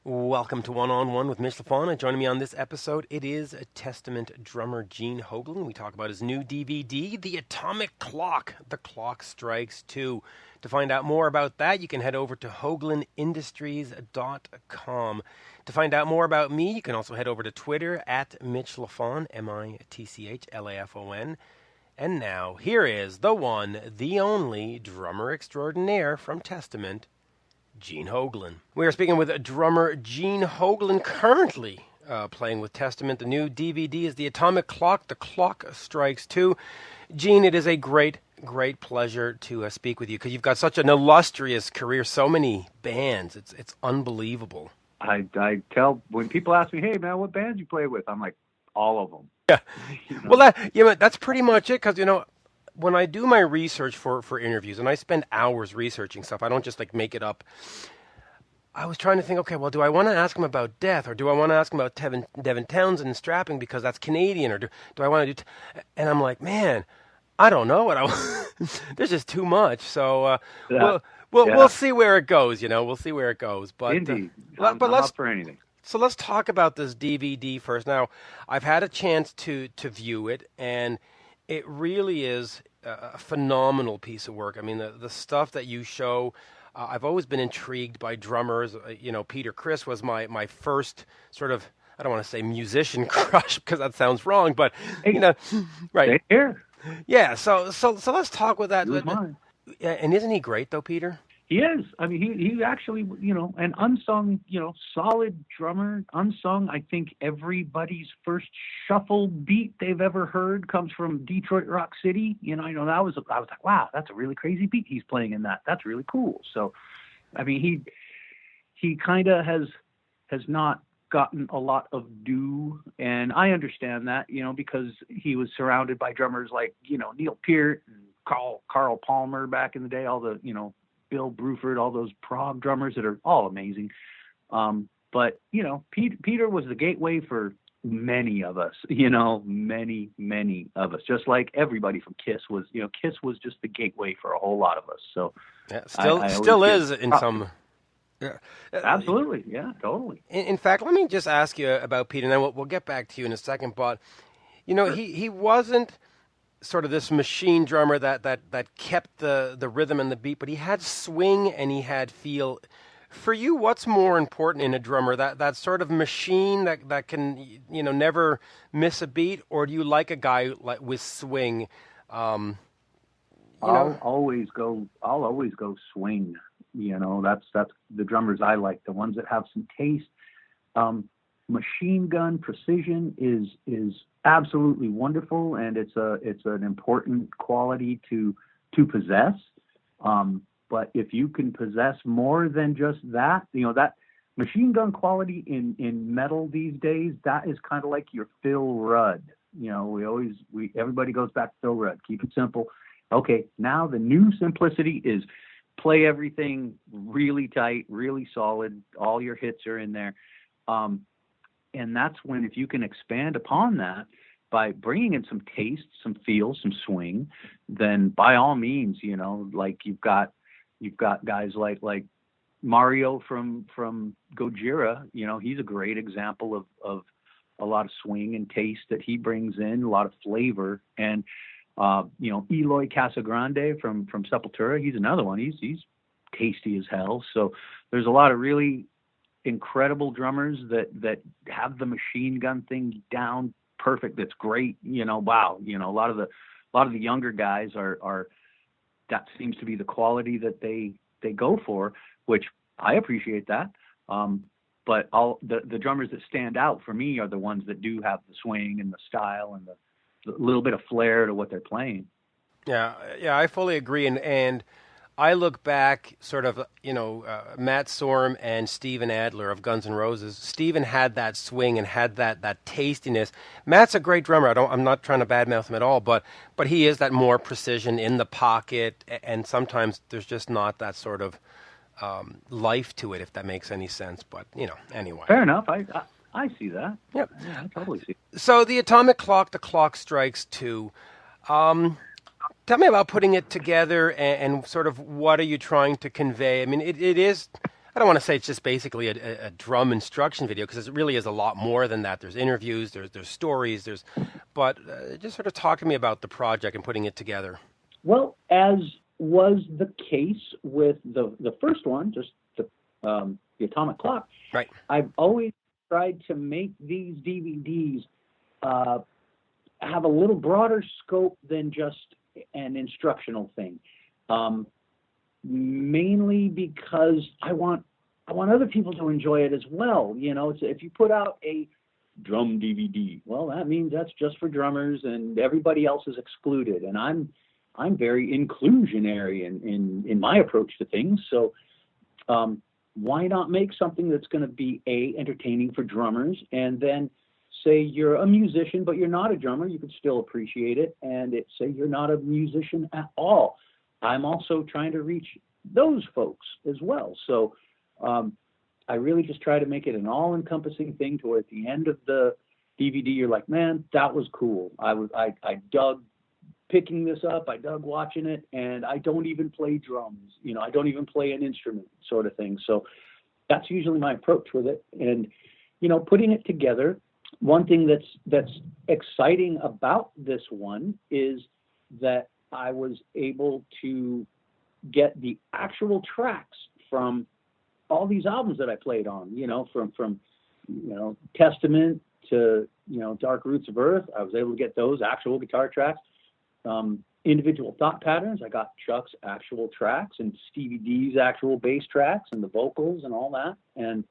Welcome to One on One with Mitch Lafon. Joining me on this episode, it is Testament drummer Gene Hoglan. We talk about his new DVD, The Atomic Clock. The Clock Strikes 2. To find out more about that, you can head over to HoglanIndustries.com. To find out more about me, you can also head over to Twitter at Mitch Lafon, MITCHLAFON. And now, here is the one, the only drummer extraordinaire from Testament, Gene Hoglan. We are speaking with drummer Gene Hoglan, currently playing with Testament. The new DVD is The Atomic Clock. The Clock Strikes 2. Gene, it is a great pleasure to speak with you because you've got such an illustrious career, so many bands. It's unbelievable. I tell when people ask me, "Hey man, what bands you play with?" I'm like, all of them. Yeah. Well, that's pretty much it because when I do my research for interviews, and I spend hours researching stuff, I don't just make it up. I was trying to think, okay, well, do I want to ask him about Death, or do I want to ask him about Devin Townsend and strapping because that's Canadian, or do I want to do? And I'm like, man, I don't know what I want. There's just too much. So we'll see where it goes. We'll see where it goes. But indeed, I'm up for anything. So let's talk about this DVD first. Now, I've had a chance to view it, and it really is a phenomenal piece of work. I mean, the stuff that you show, I've always been intrigued by drummers. Peter Criss was my first sort of, I don't want to say musician crush because that sounds wrong, but, right. Here. Yeah, so let's talk with that. Mine. And isn't he great, though, Peter? He is. I mean, he actually, an unsung, solid drummer. Unsung. I think everybody's first shuffle beat they've ever heard comes from Detroit Rock City. I know I was like, wow, that's a really crazy beat he's playing in that. That's really cool. So, I mean, he kind of has not gotten a lot of due, and I understand that, because he was surrounded by drummers like, Neil Peart and Carl Palmer back in the day, all the, Bill Bruford, all those prog drummers that are all amazing. But, Peter was the gateway for many of us, many of us, just like everybody from KISS was, KISS was just the gateway for a whole lot of us. So yeah, still is in some. Yeah. Absolutely. Yeah, totally. In fact, let me just ask you about Peter, and then we'll get back to you in a second. But, Sure. he wasn't sort of this machine drummer that kept the rhythm and the beat, but he had swing and he had feel. For you, what's more important in a drummer, that sort of machine that can never miss a beat, or do you like a guy with swing? I'll always go swing. That's the drummers I like, the ones that have some taste. Machine gun precision is absolutely wonderful, and it's an important quality to possess. But if you can possess more than just that, that machine gun quality in metal these days, that is kind of like your Phil Rudd. Everybody goes back to Phil Rudd. Keep it simple. Okay, now the new simplicity is play everything really tight, really solid. All your hits are in there. And that's when, if you can expand upon that by bringing in some taste, some feel, some swing, then by all means, like you've got guys like Mario from Gojira. He's a great example of a lot of swing and taste that he brings in, a lot of flavor. And Eloy Casagrande from Sepultura, he's another one. He's tasty as hell. So there's a lot of really incredible drummers that have the machine gun thing down perfect. That's great. Wow. A lot of the younger guys are that seems to be the quality that they go for, which I appreciate that. But all the drummers that stand out for me are the ones that do have the swing and the style and the little bit of flair to what they're playing. Yeah, I fully agree. And I look back sort of, Matt Sorum and Steven Adler of Guns N' Roses. Steven had that swing and had that tastiness. Matt's a great drummer. I'm not trying to badmouth him at all, but he is that more precision in the pocket, and sometimes there's just not that sort of life to it, if that makes any sense. But, anyway. Fair enough. I see that. Yep. Yeah, I totally see it. So the Atomic Clock, the Clock Strikes 2. Tell me about putting it together and sort of what are you trying to convey? I mean, it is, I don't want to say it's just basically a drum instruction video because it really is a lot more than that. There's interviews, there's stories, but just sort of talk to me about the project and putting it together. Well, as was the case with the first one, just the Atomic Clock, Right. I've always tried to make these DVDs have a little broader scope than just an instructional thing. Mainly because I want other people to enjoy it as well. You know, if you put out a drum DVD, well, that means that's just for drummers and everybody else is excluded. And I'm very inclusionary in my approach to things. So why not make something that's going to be entertaining for drummers, and then say you're a musician but you're not a drummer, you could still appreciate it, and say you're not a musician at all. I'm also trying to reach those folks as well. So I really just try to make it an all-encompassing thing to where at the end of the DVD, you're like, man, that was cool. I dug picking this up. I dug watching it, and I don't even play drums. You know, I don't even play an instrument, sort of thing. So that's usually my approach with it. And, you know, putting it together, one thing that's exciting about this one is that I was able to get the actual tracks from all these albums that I played on, you know, from you know, Testament to, you know, Dark Roots of Earth. I was able to get those actual guitar tracks. Individual Thought Patterns, I got Chuck's actual tracks and Stevie D's actual bass tracks and the vocals and all that. And,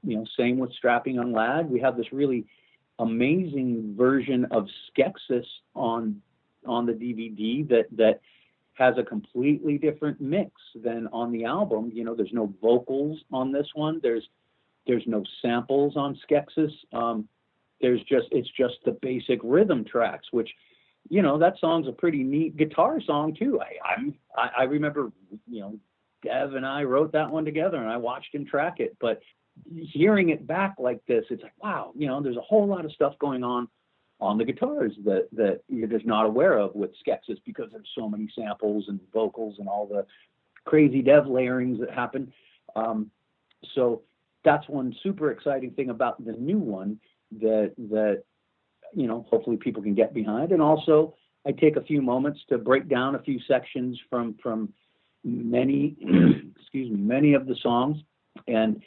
you know, same with Strapping Young Lad. We have this really amazing version of Skeksis on the DVD that has a completely different mix than on the album. You know, there's no vocals on this one. There's no samples on Skeksis. It's just the basic rhythm tracks, which, you know, that song's a pretty neat guitar song too. I remember, you know, Dev and I wrote that one together and I watched him track it, but hearing it back like this, it's like, wow, you know, there's a whole lot of stuff going on the guitars that you're just not aware of with Skeksis because there's so many samples and vocals and all the crazy Dev layerings that happen. So that's one super exciting thing about the new one that you know, hopefully people can get behind. And also I take a few moments to break down a few sections from many, many of the songs. And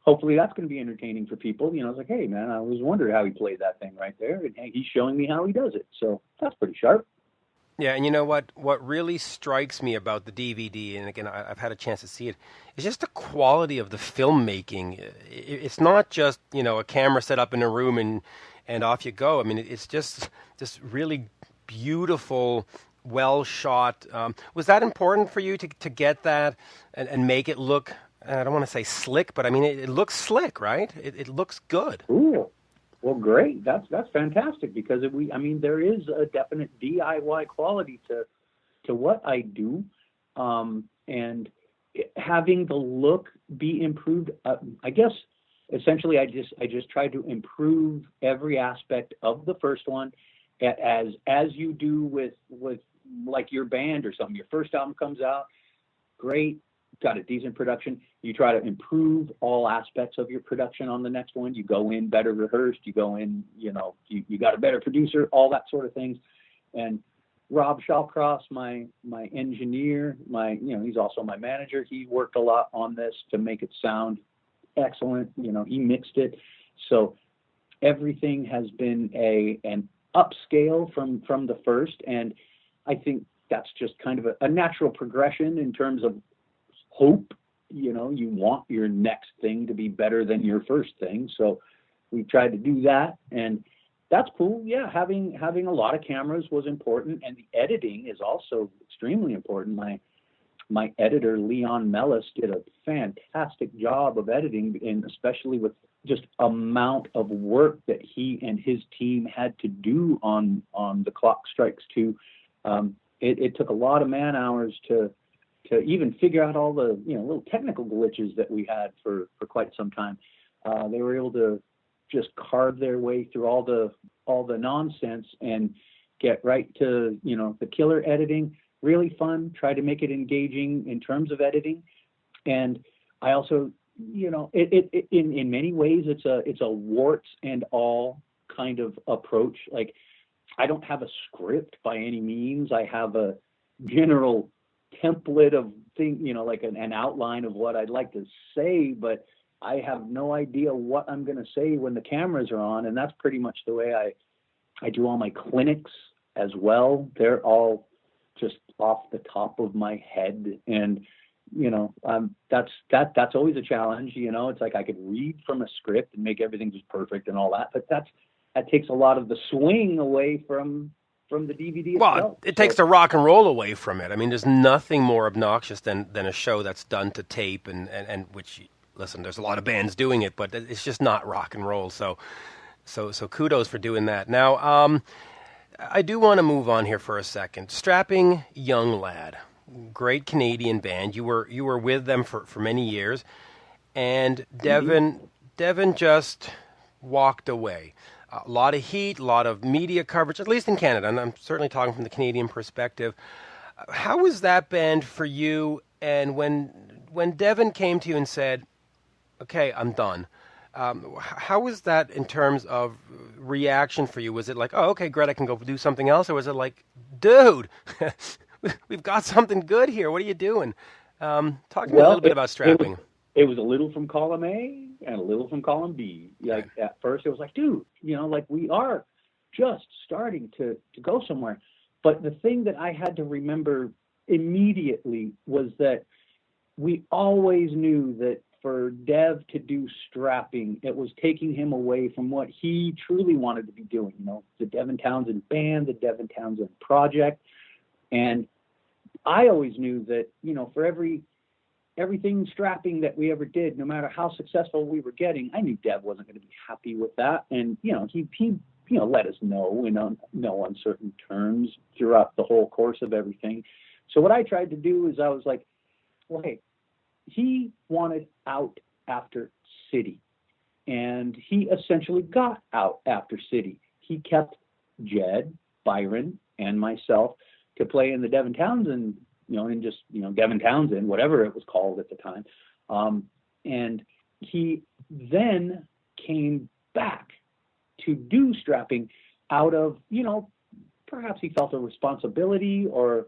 hopefully that's going to be entertaining for people. You know, it's like, hey man, I was wondering how he played that thing right there. And hey, he's showing me how he does it. So that's pretty sharp. Yeah, and you know what really strikes me about the DVD, and again, I've had a chance to see it, is just the quality of the filmmaking. It's not just, you know, a camera set up in a room and off you go. I mean, it's just really beautiful, well shot. Was that important for you to get that and make it look, I don't want to say slick, but I mean, it looks slick, right? It looks good. Ooh. Well, great. That's fantastic because there is a definite DIY quality to what I do, and having the look be improved. I guess essentially, I just tried to improve every aspect of the first one, as you do with like your band or something. Your first album comes out, great. Got a decent production. You try to improve all aspects of your production on the next one. You go in better rehearsed. You go in, you know, you got a better producer, all that sort of things. And Rob Shawcross, my engineer, he's also my manager. He worked a lot on this to make it sound excellent. You know, he mixed it. So everything has been an upscale from the first. And I think that's just kind of a natural progression in terms of hope. You know, you want your next thing to be better than your first thing. So we tried to do that, and that's cool. Yeah, having a lot of cameras was important, and the editing is also extremely important. My editor, Leon Mellis, did a fantastic job of editing, and especially with just amount of work that he and his team had to do on The Clock Strikes 2. It took a lot of man hours to even figure out all the, you know, little technical glitches that we had for quite some time. They were able to just carve their way through all the nonsense and get right to, you know, the killer editing. Really fun. Try to make it engaging in terms of editing. And I also, it in many ways, it's a warts and all kind of approach. Like, I don't have a script by any means. I have a general template of thing, like an outline of what I'd like to say, but I have no idea what I'm going to say when the cameras are on. And that's pretty much the way I do all my clinics as well. They're all just off the top of my head. And, that's always a challenge. It's like I could read from a script and make everything just perfect and all that, but that takes a lot of the swing away from the DVD itself. Well, it takes the rock and roll away from it. I mean, there's nothing more obnoxious than a show that's done to tape and which, listen, there's a lot of bands doing it, but it's just not rock and roll. So kudos for doing that. Now, I do want to move on here for a second. Strapping Young Lad, great Canadian band. You were with them for many years, and Devin just walked away. A lot of heat, a lot of media coverage, at least in Canada, and I'm certainly talking from the Canadian perspective. How was that band for you? And when Devin came to you and said, "Okay, I'm done," how was that in terms of reaction for you? Was it like, "Oh, okay, great, I can go do something else," or was it like, "Dude, we've got something good here. What are you doing?" Talk to me a little bit about strapping. It was a little from column A and a little from column B. Like, at first it was like, dude, like, we are just starting to go somewhere. But the thing that I had to remember immediately was that we always knew that for Dev to do strapping, it was taking him away from what he truly wanted to be doing, the Devin Townsend band, the Devin Townsend project. And I always knew that, for everything strapping that we ever did, no matter how successful we were getting, I knew Dev wasn't going to be happy with that. And, he let us know in no uncertain terms throughout the whole course of everything. So what I tried to do is I was like, well, hey, he wanted out after City, and he essentially got out after City. He kept Jed, Byron, and myself to play in the Devin Townsend, and just, Devin Townsend, whatever it was called at the time. And he then came back to do strapping out of, perhaps he felt a responsibility or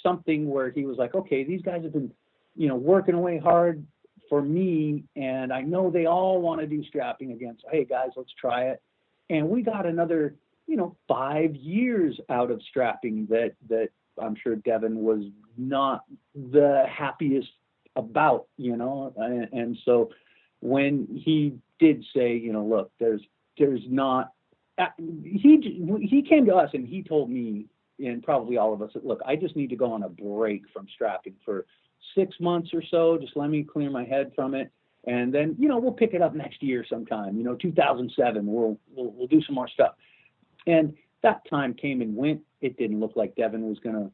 something where he was like, okay, these guys have been, working away hard for me, and I know they all want to do strapping again. So, hey, guys, let's try it. And we got another, 5 years out of strapping that I'm sure Devin was not the happiest about, and so when he did say, look, there's not, he came to us and he told me, and probably all of us, that, look, I just need to go on a break from strapping for 6 months or so. Just let me clear my head from it. And then, we'll pick it up next year sometime, 2007, we'll do some more stuff. And that time came and went. It didn't look like Devin was going to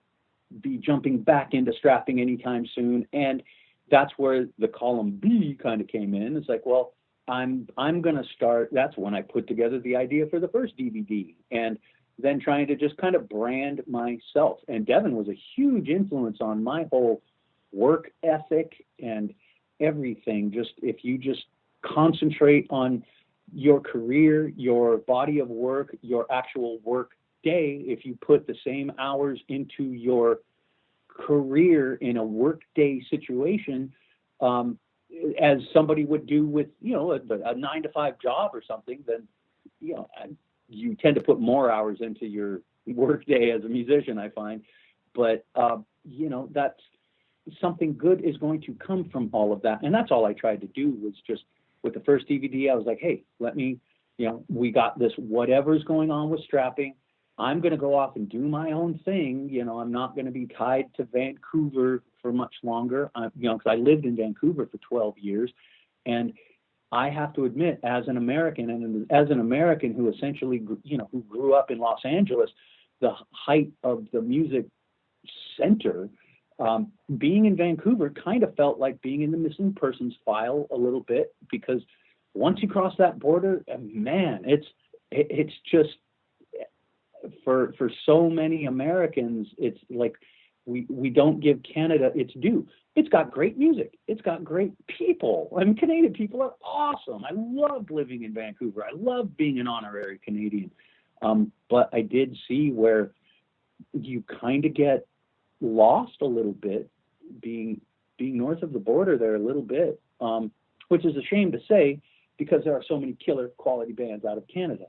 be jumping back into strapping anytime soon. And that's where the column B kind of came in. It's like, well, I'm going to start. That's when I put together the idea for the first DVD, and then trying to just kind of brand myself. And Devin was a huge influence on my whole work ethic and everything. Just, if you just concentrate on your career, your body of work, your actual work day, if you put the same hours into your career in a work day situation, as somebody would do with, a 9-to-5 job or something, then, you tend to put more hours into your work day as a musician, I find. But, that's something good is going to come from all of that. And that's all I tried to do, was just, with the first DVD, I was like, hey, let me, we got this, whatever's going on with strapping, I'm going to go off and do my own thing. I'm not going to be tied to Vancouver for much longer, because I lived in Vancouver for 12 years. And I have to admit, as an American, and as an American who essentially, who grew up in Los Angeles, the height of the music center, being in Vancouver kind of felt like being in the missing persons file a little bit, because once you cross that border, man, it's just, for so many Americans, it's like we don't give Canada its due. It's got great music. It's got great people. I mean, Canadian people are awesome. I loved living in Vancouver. I love being an honorary Canadian. But I did see where you kind of get lost a little bit being north of the border there a little bit, which is a shame to say because there are so many killer quality bands out of Canada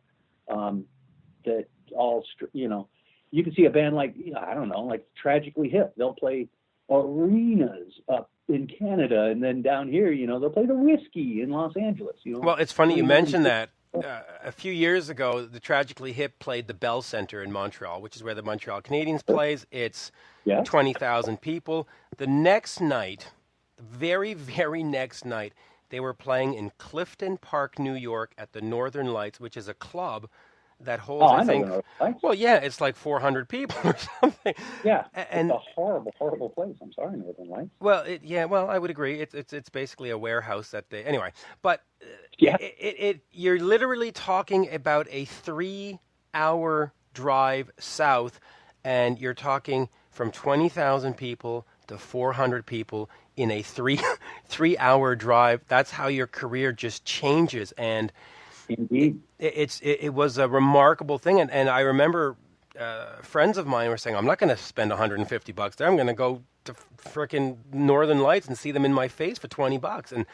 that all, you can see a band like, I don't know, like Tragically Hip. They'll play arenas up in Canada, and then down here, they'll play the Whiskey in Los Angeles. Well, it's funny you mentioned that. A few years ago, the Tragically Hip played the Bell Centre in Montreal, which is where the Montreal Canadiens plays. It's 20,000 people. The next night, the very, very next night, they were playing in Clifton Park, New York, at the Northern Lights, which is a club that holds, I think, well, yeah, it's like 400 people or something. Yeah, and it's a horrible, horrible place. I'm sorry, Northern Lights. Well, I would agree. It's basically a warehouse that they, anyway. But you're literally talking about a 3-hour drive south, and you're talking from 20,000 people to 400 people in a 3-hour drive. That's how your career just changes, and indeed, it was a remarkable thing, and I remember friends of mine were saying, "I'm not going to spend $150 there. I'm going to go to frickin' Northern Lights and see them in my face for $20." And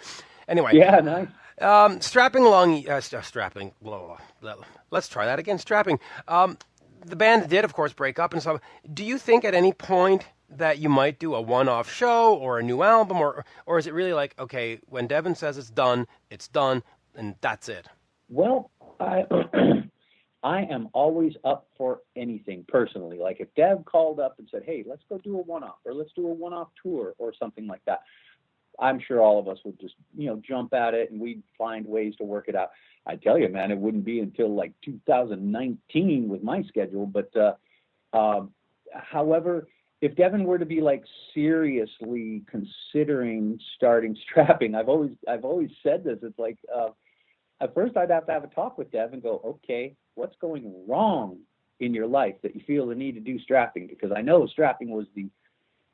anyway, yeah, nice. Strapping along, strapping. Blah, blah, blah. Let's try that again. Strapping. The band did, of course, break up and stuff. Do you think at any point that you might do a one-off show or a new album, or is it really like, okay, when Devin says it's done, and that's it? Well, I am always up for anything personally. Like if Dev called up and said, "Hey, let's go do a one-off, or let's do a one-off tour," or something like that, I'm sure all of us would just, jump at it, and we'd find ways to work it out. I tell you, man, it wouldn't be until like 2019 with my schedule. But however, if Devin were to be like seriously considering starting strapping, I've always said this. It's like, at first, I'd have to have a talk with Dev and go, okay, what's going wrong in your life that you feel the need to do strapping? Because I know strapping was the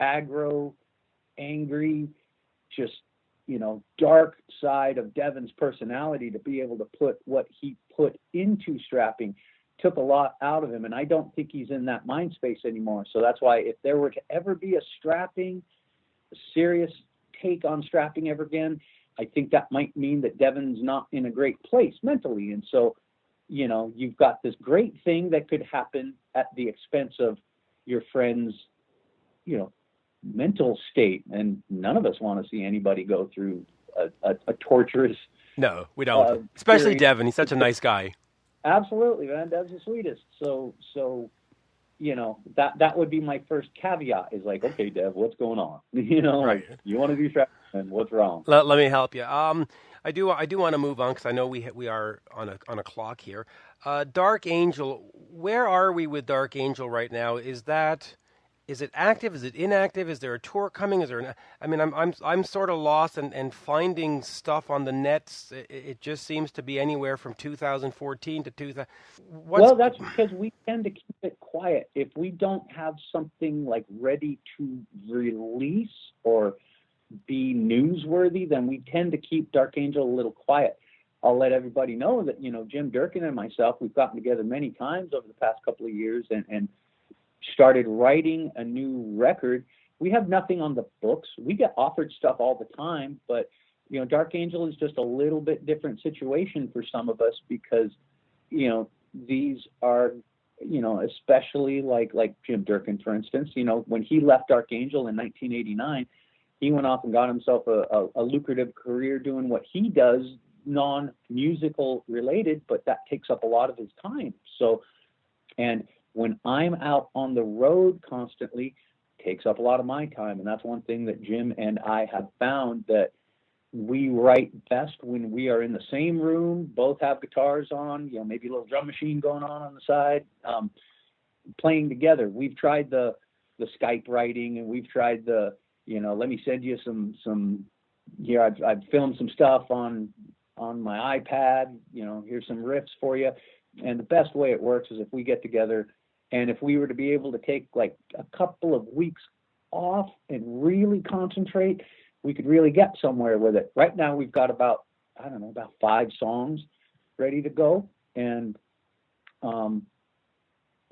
aggro, angry, just, dark side of Devin's personality. To be able to put what he put into strapping took a lot out of him. And I don't think he's in that mind space anymore. So that's why if there were to ever be a serious take on strapping ever again, I think that might mean that Devin's not in a great place mentally. And so, you've got this great thing that could happen at the expense of your friend's, mental state. And none of us want to see anybody go through a torturous. No, we don't. Especially Devin. He's such a nice guy. Absolutely, man. Dev's the sweetest. So, that would be my first caveat is like, okay, Dev, what's going on? Right. Like, you want to do strapping, and what's wrong? Let me help you. I do want to move on because I know we are on a clock here. Dark Angel, where are we with Dark Angel right now? Is it active? Is it inactive? Is there a tour coming? I'm sort of lost and finding stuff on the nets. It just seems to be anywhere from 2014 to 2000. Well, that's because we tend to keep it quiet. If we don't have something like ready to release or be newsworthy, then we tend to keep Dark Angel a little quiet. I'll let everybody know that, Jim Durkin and myself, we've gotten together many times over the past couple of years and started writing a new record. We have nothing on the books. We get offered stuff all the time, but Dark Angel is just a little bit different situation for some of us because these are especially like Jim Durkin, for instance. When he left Dark Angel in 1989, he went off and got himself a lucrative career doing what he does, non-musical related, but that takes up a lot of his time. So, and when I'm out on the road constantly, it takes up a lot of my time. And that's one thing that Jim and I have found, that we write best when we are in the same room, both have guitars on, maybe a little drum machine going on the side, playing together. We've tried the Skype writing, and we've tried let me send you some here. I've filmed some stuff on my iPad, here's some riffs for you. And the best way it works is if we get together, and if we were to be able to take like a couple of weeks off and really concentrate, we could really get somewhere with it. Right now we've got about 5 songs ready to go, and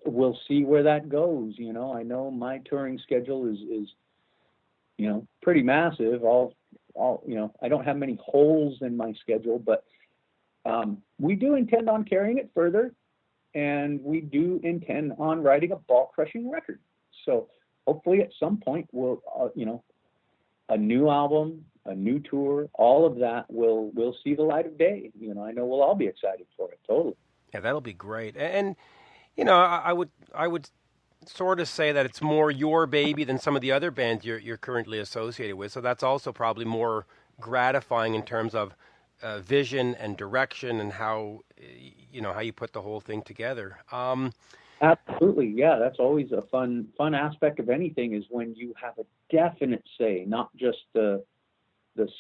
we'll see where that goes. I know my touring schedule is pretty massive. I don't have many holes in my schedule, but we do intend on carrying it further, and we do intend on writing a ball-crushing record. So hopefully at some point we'll, a new album, a new tour, all of that will see the light of day. I know we'll all be excited for it. Totally. Yeah, that'll be great. And I would sort of say that it's more your baby than some of the other bands you're currently associated with. So that's also probably more gratifying in terms of vision and direction and how you put the whole thing together. Absolutely, yeah. That's always a fun aspect of anything, is when you have a definite say, not just the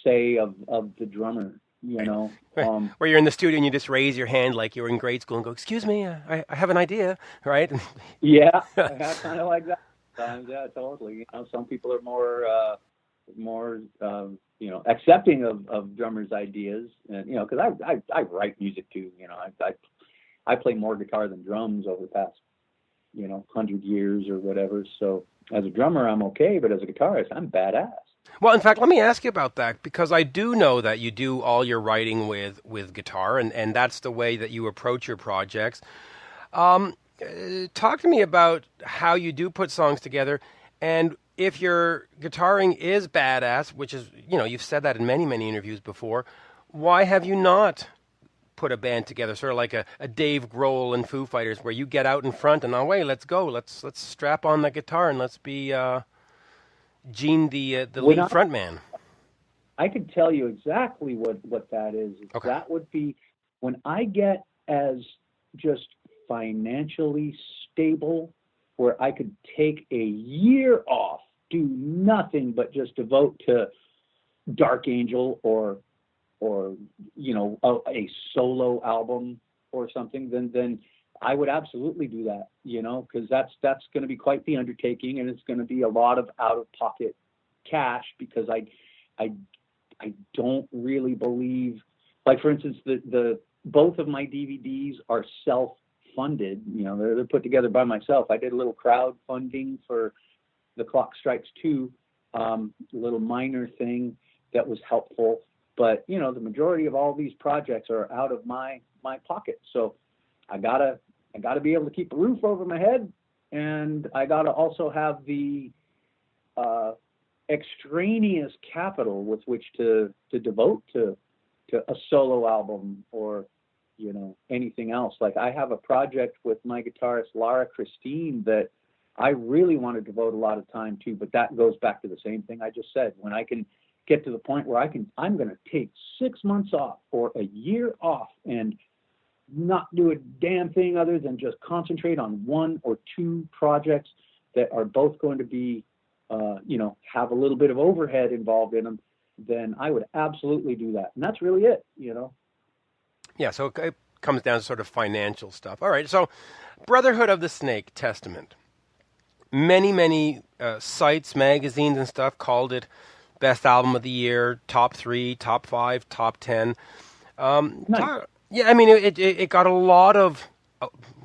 say of the drummer. Where you're in the studio and you just raise your hand like you were in grade school and go, "Excuse me, I have an idea," right? Yeah, kind of like that. Yeah, totally. Some people are more accepting of drummers' ideas, and because I write music too. I play more guitar than drums over the past 100 years or whatever. So as a drummer, I'm okay, but as a guitarist, I'm badass. Well, in fact, let me ask you about that, because I do know that you do all your writing with guitar, and that's the way that you approach your projects. Talk to me about how you do put songs together, and if your guitaring is badass, which is, you've said that in many, many interviews before, why have you not put a band together, sort of like a Dave Grohl and Foo Fighters, where you get out in front and, let's go, let's strap on the guitar and let's be Gene, the lead frontman? I could tell you exactly what that is. Okay. That would be when I get as just financially stable, where I could take a year off, do nothing but just devote to Dark Angel or a solo album or something, then I would absolutely do that, because that's going to be quite the undertaking, and it's going to be a lot of out-of-pocket cash, because I don't really believe, like, for instance, the both of my DVDs are self-funded. They're put together by myself. I did a little crowdfunding for The Clock Strikes 2, a little minor thing that was helpful, but the majority of all these projects are out of my pocket. So I gotta be able to keep a roof over my head, and I gotta also have the extraneous capital with which to devote to a solo album or anything else. Like, I have a project with my guitarist Lara Christine that I really want to devote a lot of time to, but that goes back to the same thing I just said. When I can get to the point where I'm going to take 6 months off or a year off and not do a damn thing other than just concentrate on 1 or 2 projects that are both going to be, have a little bit of overhead involved in them, then I would absolutely do that. And that's really it, Yeah, so it comes down to sort of financial stuff. All right, so Brotherhood of the Snake, Testament. Many, many sites, magazines and stuff called it best album of the year, top 3, top 5, top 10. Nice. Yeah, I mean, it got a lot of,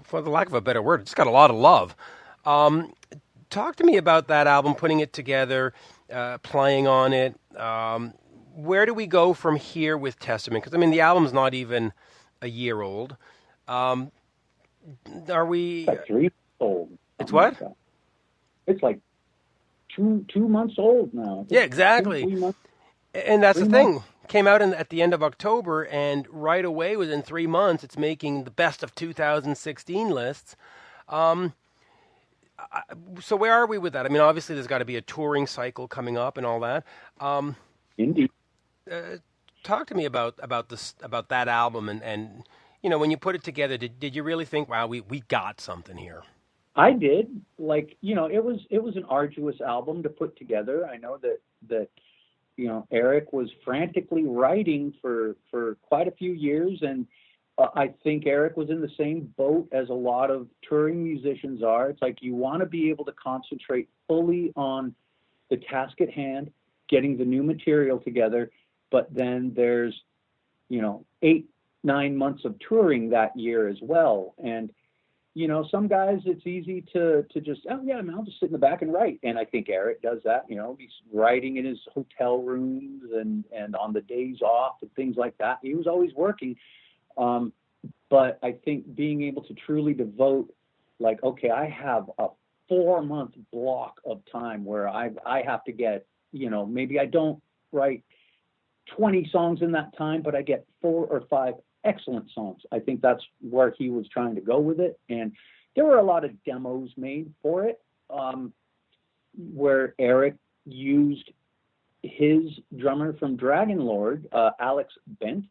for the lack of a better word, it's got a lot of love. Talk to me about that album, putting it together, playing on it. Where do we go from here with Testament? Because, I mean, the album's not even a year old. Are we... It's like 3 months old. It's what? It's like two months old now. Yeah, exactly. 3 months. And that's the 3 thing. months. Came out at the end of October, and right away, within 3 months, it's making the best of 2016 lists. So where are we with that? I mean, obviously, there's got to be a touring cycle coming up and all that. Indeed. Talk to me about that album, and when you put it together, did you really think, wow, we got something here? I did. Like, it was an arduous album to put together. I know that Eric was frantically writing for quite a few years, and I think Eric was in the same boat as a lot of touring musicians are. It's like, you want to be able to concentrate fully on the task at hand, getting the new material together, but then there's, 8-9 months of touring that year as well. And, some guys, it's easy to just, oh yeah, I'll just sit in the back and write. And I think Eric does that, he's writing in his hotel rooms and on the days off and things like that. He was always working. But I think being able to truly devote, like, okay, I have a 4-month block of time where I have to get, maybe I don't write 20 songs in that time, but I get 4 or 5 excellent songs. I think that's where he was trying to go with it. And there were a lot of demos made for it, where Eric used his drummer from Dragon Lord, Alex Bent,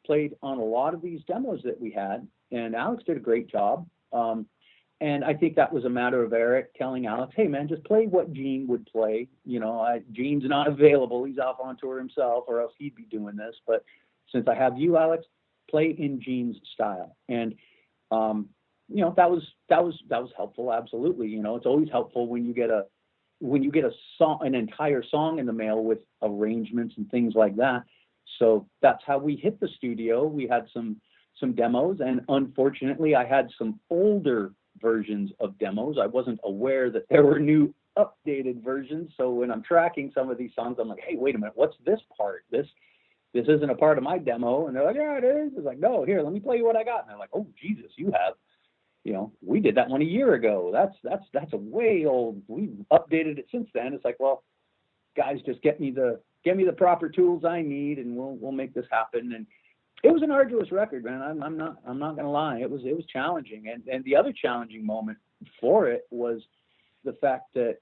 played on a lot of these demos that we had, and Alex did a great job. And I think that was a matter of Eric telling Alex, hey man, just play what Gene would play. Gene's not available. He's off on tour himself, or else he'd be doing this. But since I have you, Alex, play in Gene's style. And, that was helpful. Absolutely. It's always helpful when you get a song, an entire song in the mail with arrangements and things like that. So that's how we hit the studio. We had some demos, and unfortunately I had some older versions of demos. I wasn't aware that there were new updated versions. So when I'm tracking some of these songs, I'm like, hey, wait a minute, what's this part? This isn't a part of my demo. And they're like, yeah, it is. It's like, no, here, let me play you what I got. And I'm like, oh, Jesus, you have, we did that one a year ago. That's a way old. We've updated it since then. It's like, well, guys, just get me the proper tools I need, and we'll make this happen. And it was an arduous record, man. I'm not gonna lie. It was challenging. And the other challenging moment for it was the fact that,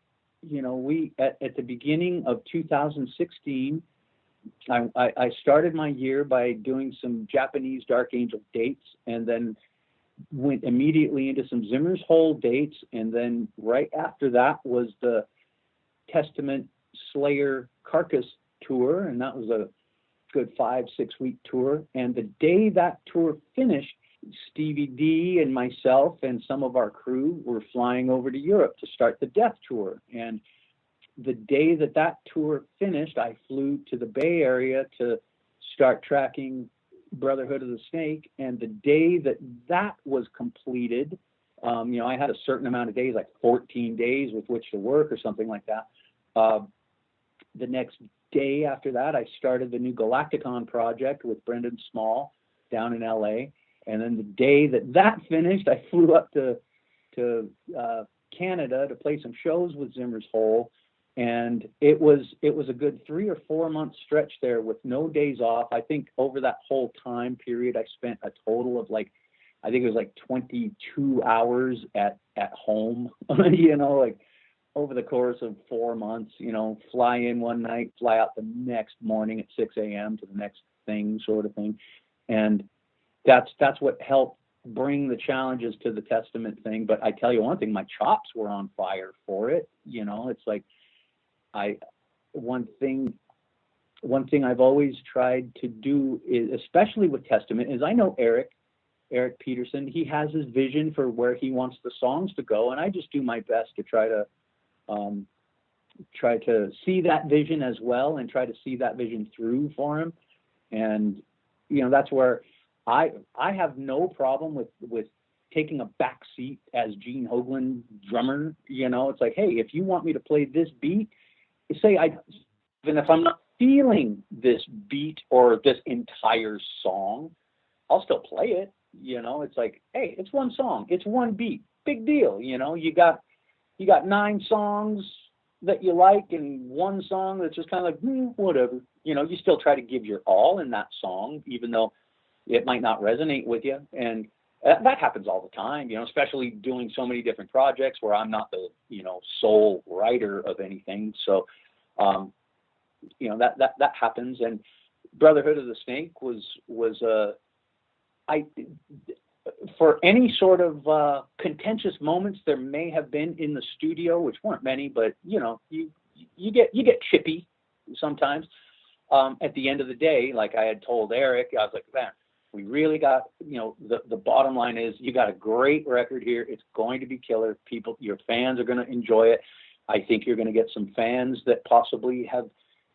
we at the beginning of 2016, I started my year by doing some Japanese Dark Angel dates, and then went immediately into some Zimmer's Hole dates. And then right after that was the Testament Slayer Carcass tour. And that was a good 5-6 week tour. And the day that tour finished, Stevie D and myself and some of our crew were flying over to Europe to start the Death tour. And the day that tour finished, I flew to the Bay Area to start tracking Brotherhood of the Snake. And the day that was completed, I had a certain amount of days, like 14 days with which to work or something like that. The next day after that, I started the new Galacticon project with Brendan Small down in LA. And then the day that finished, I flew up to Canada to play some shows with Zimmer's Hole. And it was a good 3 or 4 month stretch there with no days off. I think over that whole time period, I spent a total of I think it was 22 hours at home, over the course of 4 months, fly in one night, fly out the next morning at 6 a.m. to the next thing, sort of thing. And that's what helped bring the challenges to the Testament thing. But I tell you one thing, my chops were on fire for it. It's like, one thing I've always tried to do is, especially with Testament, is I know Eric Peterson, he has his vision for where he wants the songs to go. And I just do my best to try to see that vision as well, and try to see that vision through for him. And, that's where I have no problem with taking a back seat as Gene Hoglan drummer. It's like, hey, if you want me to play this beat, say even if I'm not feeling this beat or this entire song, I'll still play it. It's like, hey, it's one song, it's one beat, big deal. You got 9 songs that you like and one song that's just kind of like, whatever. You still try to give your all in that song, even though it might not resonate with you. And that happens all the time, especially doing so many different projects where I'm not the, sole writer of anything. So, that happens. And Brotherhood of the Snake was for any sort of contentious moments there may have been in the studio, which weren't many, but you get chippy sometimes. At the end of the day, like I had told Eric, I was like, man, we really got, the bottom line is you got a great record here. It's going to be killer. Your fans are going to enjoy it. I think you're going to get some fans that possibly have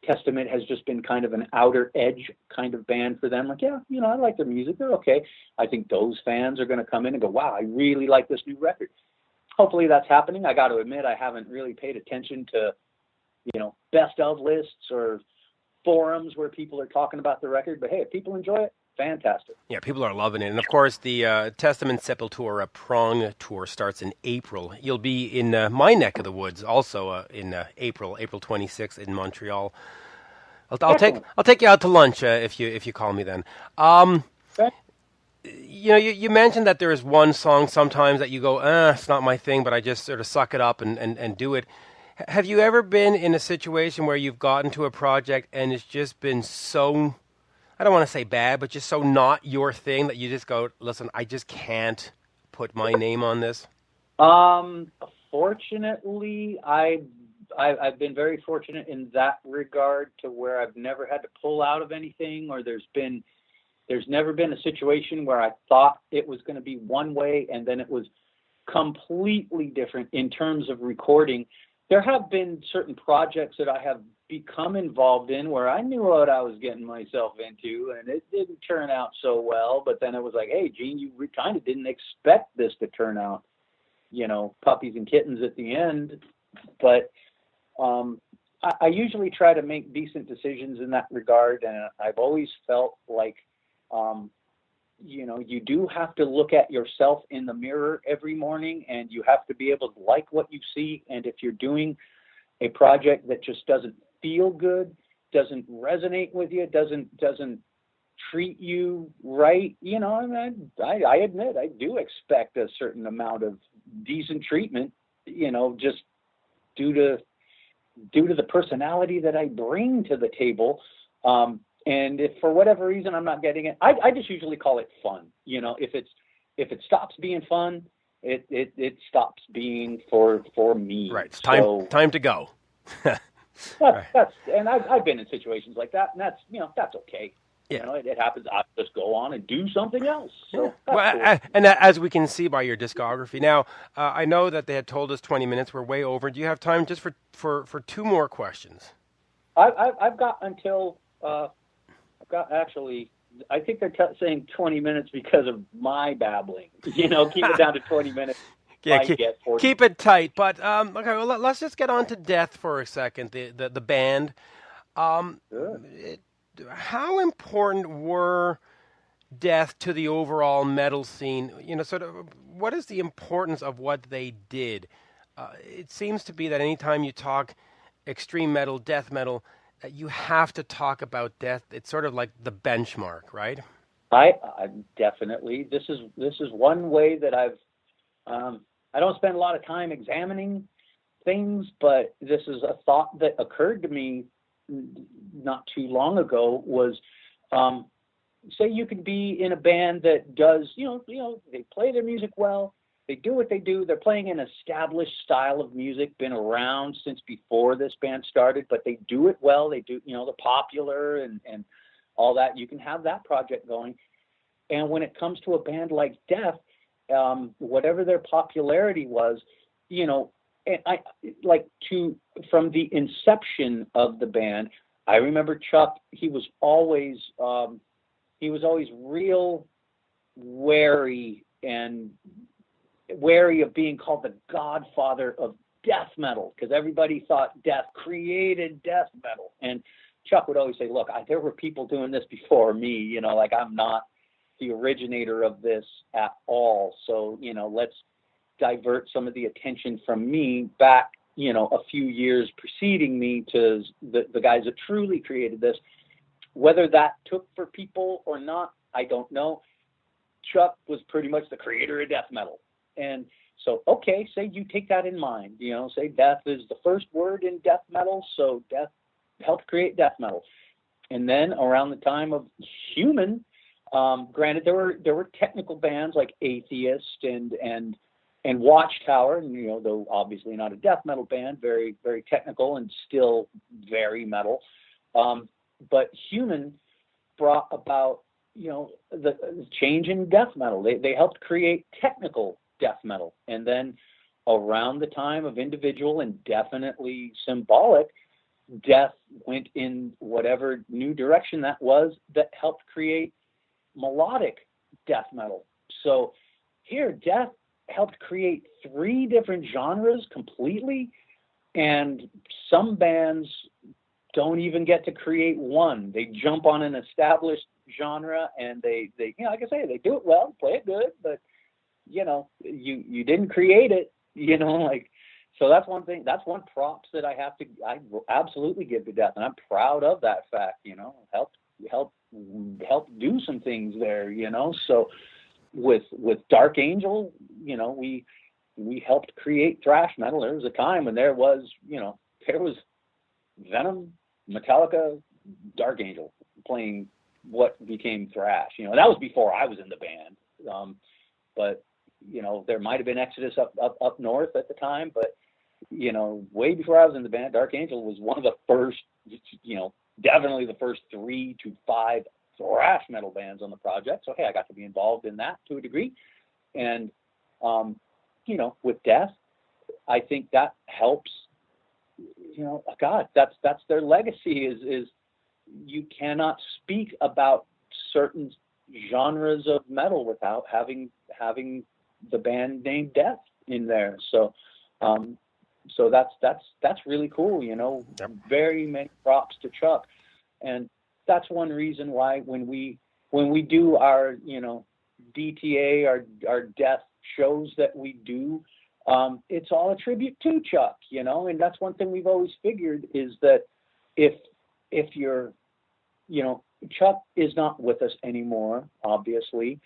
Testament has just been kind of an outer edge kind of band for them. Like, yeah, I like their music. They're okay. I think those fans are going to come in and go, wow, I really like this new record. Hopefully that's happening. I got to admit, I haven't really paid attention to, best of lists or forums where people are talking about the record. But hey, if people enjoy it, fantastic. Yeah, people are loving it. And of course, the Testament Sepultura Prong Tour starts in April. You'll be in my neck of the woods also in April 26th in Montreal. I'll take you out to lunch if you call me then. Okay. You mentioned that there is one song sometimes that you go, it's not my thing, but I just sort of suck it up and do it. Have you ever been in a situation where you've gotten to a project and it's just been so, I don't want to say bad, but just so not your thing that you just go, listen, I just can't put my name on this? Fortunately, I've been very fortunate in that regard to where I've never had to pull out of anything, or there's never been a situation where I thought it was going to be one way and then it was completely different in terms of recording. There have been certain projects that I have become involved in where I knew what I was getting myself into and it didn't turn out so well, but then it was like, hey, Gene, you kind of didn't expect this to turn out, puppies and kittens at the end. But I usually try to make decent decisions in that regard, and I've always felt like, you do have to look at yourself in the mirror every morning, and you have to be able to like what you see. And if you're doing a project that just doesn't feel good, doesn't resonate with you, doesn't treat you right, I admit I do expect a certain amount of decent treatment, just due to the personality that I bring to the table. And if for whatever reason I'm not getting it, I just usually call it fun. If it stops being fun, it stops being for me. Right. It's time to go. And I've been in situations like that, and that's okay. Yeah. It happens. I'll just go on and do something else. So cool. And as we can see by your discography now, I know that they had told us 20 minutes. We're way over. Do you have time just for two more questions? I've got until actually. I think they're saying 20 minutes because of my babbling. Keep it down to 20 minutes. Yeah, keep it tight. But okay, well, let's just get on to Death for a second. The band. How important were Death to the overall metal scene? Sort of, what is the importance of what they did? It seems to be that anytime you talk extreme metal, death metal, you have to talk about Death. It's sort of like the benchmark, right? I definitely. This is one way that I don't spend a lot of time examining things, but this is a thought that occurred to me not too long ago. Was say you could be in a band that does, they play their music well, they do what they do, they're playing an established style of music, been around since before this band started, but they do it well, they do, they're popular and all that. You can have that project going. And when it comes to a band like Death, whatever their popularity was, and from the inception of the band, I remember Chuck, he was always real wary of being called the godfather of death metal, because everybody thought Death created death metal. And Chuck would always say, look, there were people doing this before me, I'm not the originator of this at all. So, let's divert some of the attention from me back, a few years preceding me to the guys that truly created this. Whether that took for people or not, I don't know. Chuck was pretty much the creator of death metal. And so, okay, say you take that in mind, say Death is the first word in death metal. So Death helped create death metal. And then around the time of Human, granted, there were technical bands like Atheist and Watchtower, and though obviously not a death metal band, very very technical and still very metal. But Human brought about the change in death metal. They helped create technical death metal, and then around the time of Individual and definitely Symbolic, Death went in whatever new direction that was that helped create melodic death metal. So here, Death helped create 3 different genres completely, and some bands don't even get to create one. They jump on an established genre, and they like I say, they do it well, play it good, but you didn't create it, like. So that's one thing. That's one props that I will absolutely give to Death, and I'm proud of that fact. Help do some things there. So with Dark Angel, we helped create thrash metal. There was a time when there was Venom, Metallica, Dark Angel playing what became thrash. That was before I was in the band. But there might have been Exodus up north at the time, but way before I was in the band, Dark Angel was one of the first, definitely the first 3 to 5 thrash metal bands on the project. So, hey, I got to be involved in that to a degree. And, with Death, I think that helps, God, that's their legacy is you cannot speak about certain genres of metal without having the band name Death in there. So, so that's really cool, Yep. Very many props to Chuck. And that's one reason why when we do our, DTA, our Death shows that we do, it's all a tribute to Chuck, and that's one thing we've always figured is that if you're, Chuck is not with us anymore, obviously,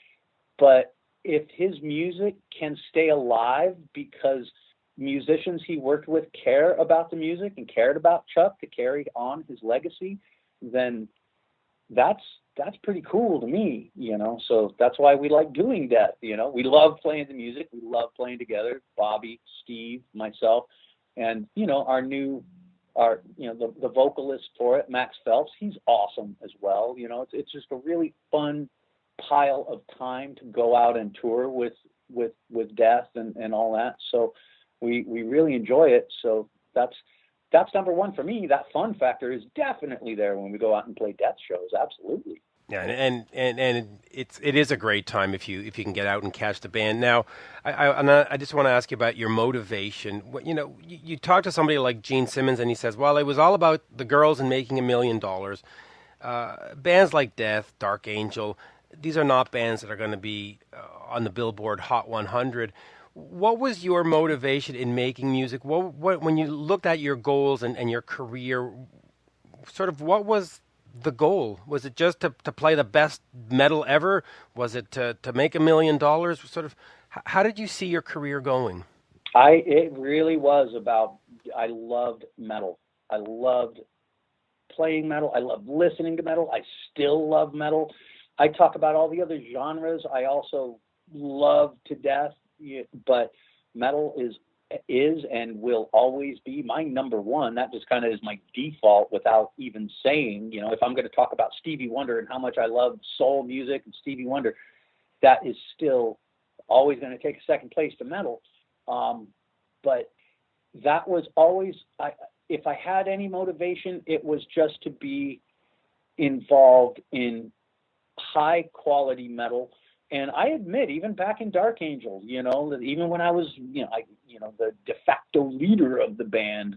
but if his music can stay alive because musicians he worked with care about the music and cared about Chuck to carry on his legacy, then that's pretty cool to me, so that's why we like doing Death. We love playing the music, we love playing together, Bobby, Steve, myself, and the vocalist for it, Max Phelps, he's awesome as well. It's just a really fun pile of time to go out and tour with Death and all that. So we really enjoy it. So that's number one for me. That fun factor is definitely there when we go out and play Death shows. Absolutely. Yeah, and it is a great time if you can get out and catch the band. Now, I just want to ask you about your motivation. You talk to somebody like Gene Simmons, and he says, "Well, it was all about the girls and making $1 million." Bands like Death, Dark Angel, these are not bands that are going to be on the Billboard Hot 100. What was your motivation in making music? What when you looked at your goals and your career, sort of what was the goal? Was it just to play the best metal ever? Was it to make $1 million? Sort of, how did you see your career going? It really was about, I loved metal. I loved playing metal. I loved listening to metal. I still love metal. I talk about all the other genres I also love to death, but metal is and will always be my number one. That just kind of is my default without even saying, if I'm going to talk about Stevie Wonder and how much I love soul music and Stevie Wonder, that is still always going to take a second place to metal. But that was always, if I had any motivation, it was just to be involved in high quality metal. And I admit, even back in Dark Angel, even when I was, the de facto leader of the band,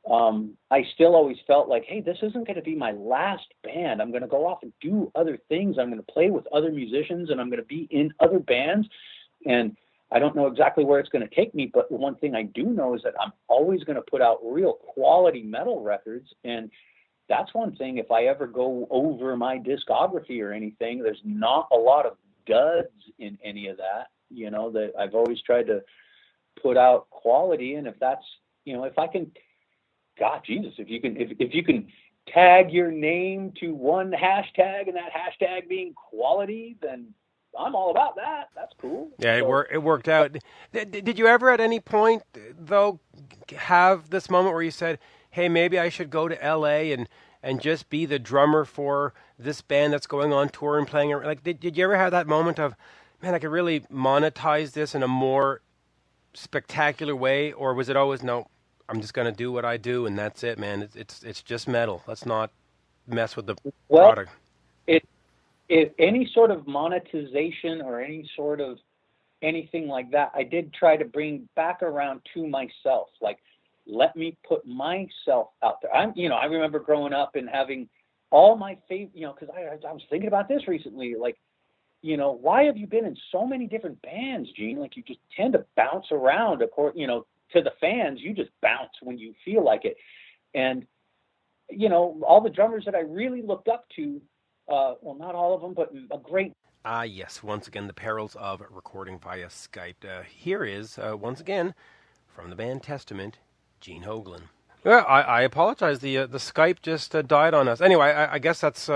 I still always felt like, hey, this isn't going to be my last band. I'm going to go off and do other things. I'm going to play with other musicians, and I'm going to be in other bands. And I don't know exactly where it's going to take me, but one thing I do know is that I'm always going to put out real quality metal records. And that's one thing, if I ever go over my discography or anything, there's not a lot of duds in any of that, that I've always tried to put out quality. And if that's, if I can, God, Jesus, if you can tag your name to one hashtag and that hashtag being quality, then I'm all about that. That's cool. Yeah, it worked out. Did you ever at any point, though, have this moment where you said, hey, maybe I should go to L.A. and just be the drummer for this band that's going on tour and playing? Like, did you ever have that moment of, man, I could really monetize this in a more spectacular way, or was it always, no, I'm just going to do what I do and that's it, man. It's just metal. Let's not mess with the product. If any sort of monetization or any sort of anything like that, I did try to bring back around to myself. Like, let me put myself out there. I remember growing up and having all my favorite, because I was thinking about this recently. Like, why have you been in so many different bands, Gene? Like, you just tend to bounce around. To the fans, you just bounce when you feel like it. And, all the drummers that I really looked up to, well, not all of them, but a great. Yes, once again, the perils of recording via Skype. Here is, once again, from the band Testament, Gene Hoglan. Yeah, I apologize. The Skype just died on us. Anyway, I guess that's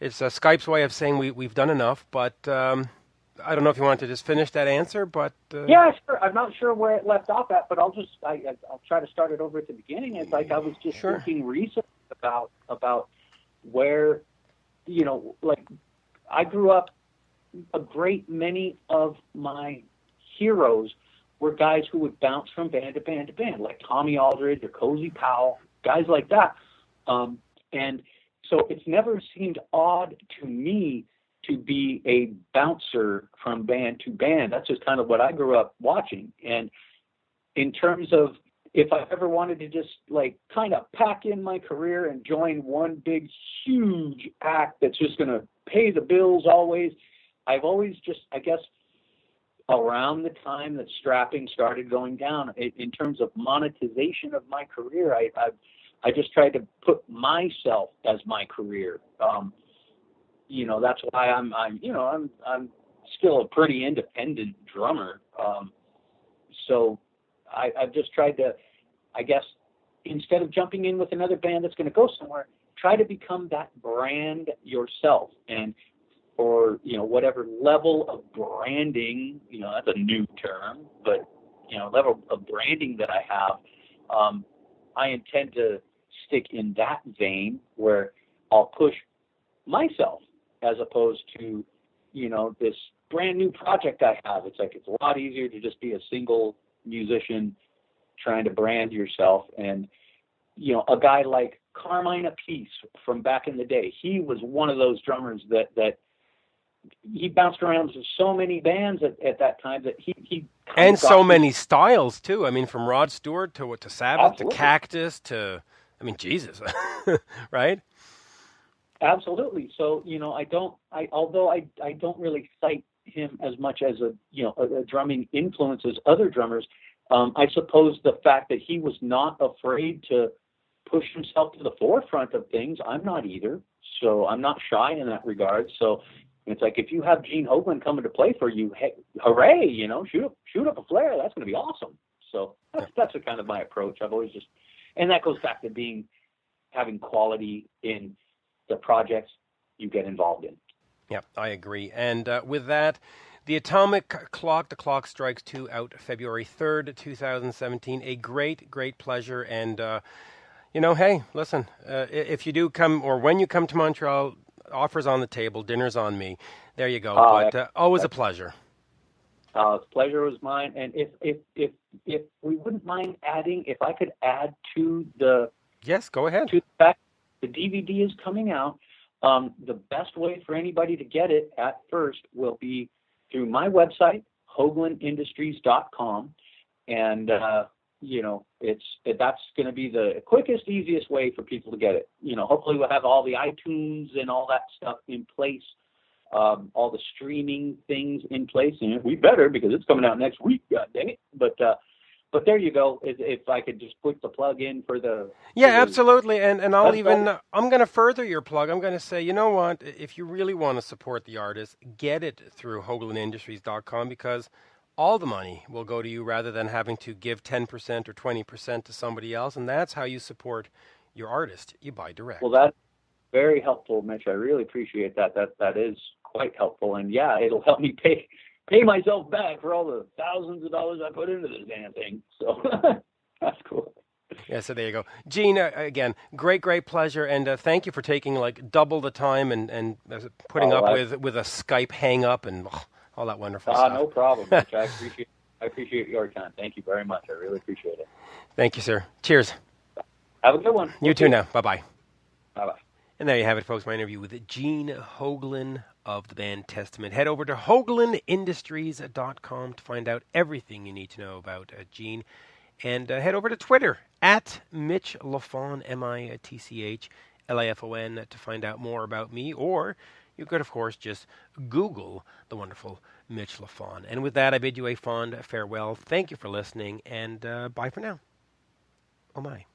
it's Skype's way of saying we've done enough. But I don't know if you want to just finish that answer. But yeah, sure. I'm not sure where it left off at, but I'll try to start it over at the beginning. It's like I was just thinking recently about where, like, I grew up. A great many of my heroes were guys who would bounce from band to band to band, like Tommy Aldridge or Cozy Powell, guys like that. And so it's never seemed odd to me to be a bouncer from band to band. That's just kind of what I grew up watching. And in terms of if I ever wanted to just like kind of pack in my career and join one big, huge act that's just going to pay the bills always, I've always just, I guess, around the time that strapping started going down, in terms of monetization of my career, I just tried to put myself as my career. That's why I'm still a pretty independent drummer. So I've just tried to, I guess, instead of jumping in with another band that's going to go somewhere, try to become that brand yourself. And for, whatever level of branding, that's a new term, but, level of branding that I have, I intend to stick in that vein where I'll push myself as opposed to, this brand new project I have. It's like, it's a lot easier to just be a single musician trying to brand yourself. And, a guy like Carmine Appice from back in the day, he was one of those drummers that he bounced around to so many bands at that time that he and so many styles too. I mean, from Rod Stewart to Sabbath Absolutely. to Cactus to, Jesus, right? Absolutely. So although I don't really cite him as much as a drumming influence as other drummers, I suppose the fact that he was not afraid to push himself to the forefront of things, I'm not either. So I'm not shy in that regard. So it's like, if you have Gene Hoglan coming to play for you, hey, hooray, shoot up a flare. That's going to be awesome. So that's kind of my approach. I've always and that goes back to having quality in the projects you get involved in. Yeah, I agree. And with that, the Atomic Clock, the clock strikes 2 out February 3rd, 2017. A great, great pleasure. And, hey, listen, if you do come, or when you come to Montreal, offers on the table, dinner's on me. There you go. But always a pleasure. Pleasure was mine. And if we wouldn't mind adding, if I could add to the... Yes, go ahead. To the fact the DVD is coming out, the best way for anybody to get it at first will be through my website, HoglanIndustries.com. And, that's going to be the quickest, easiest way for people to get it. Hopefully we'll have all the iTunes and all that stuff in place, all the streaming things in place. And we better, because it's coming out next week, god dang it. But there you go. If I could just put the plug in for the... Yeah, absolutely. And I'll I'm going to further your plug. I'm going to say, you know what? If you really want to support the artist, get it through HoglanIndustries.com, because all the money will go to you rather than having to give 10% or 20% to somebody else. And that's how you support your artist. You buy direct. Well, that's very helpful, Mitch. I really appreciate that. That is quite helpful. And yeah, it'll help me pay myself back for all the thousands of dollars I put into this damn thing. So that's cool. Yeah, so there you go. Gene, again, great pleasure. And thank you for taking like double the time and putting up with a Skype hang up and all that wonderful stuff. No problem, Mitch. I appreciate it. I appreciate your time. Thank you very much. I really appreciate it. Thank you, sir. Cheers. Have a good one. You too now. Bye-bye. Bye-bye. And there you have it, folks, my interview with Gene Hoglan of the band Testament. Head over to HoglanIndustries.com to find out everything you need to know about Gene. And head over to Twitter, at Mitch Lafon, MITCHLAFON, to find out more about me. Or you could, of course, just Google the wonderful Mitch Lafon. And with that, I bid you a fond farewell. Thank you for listening, and bye for now. Oh, my.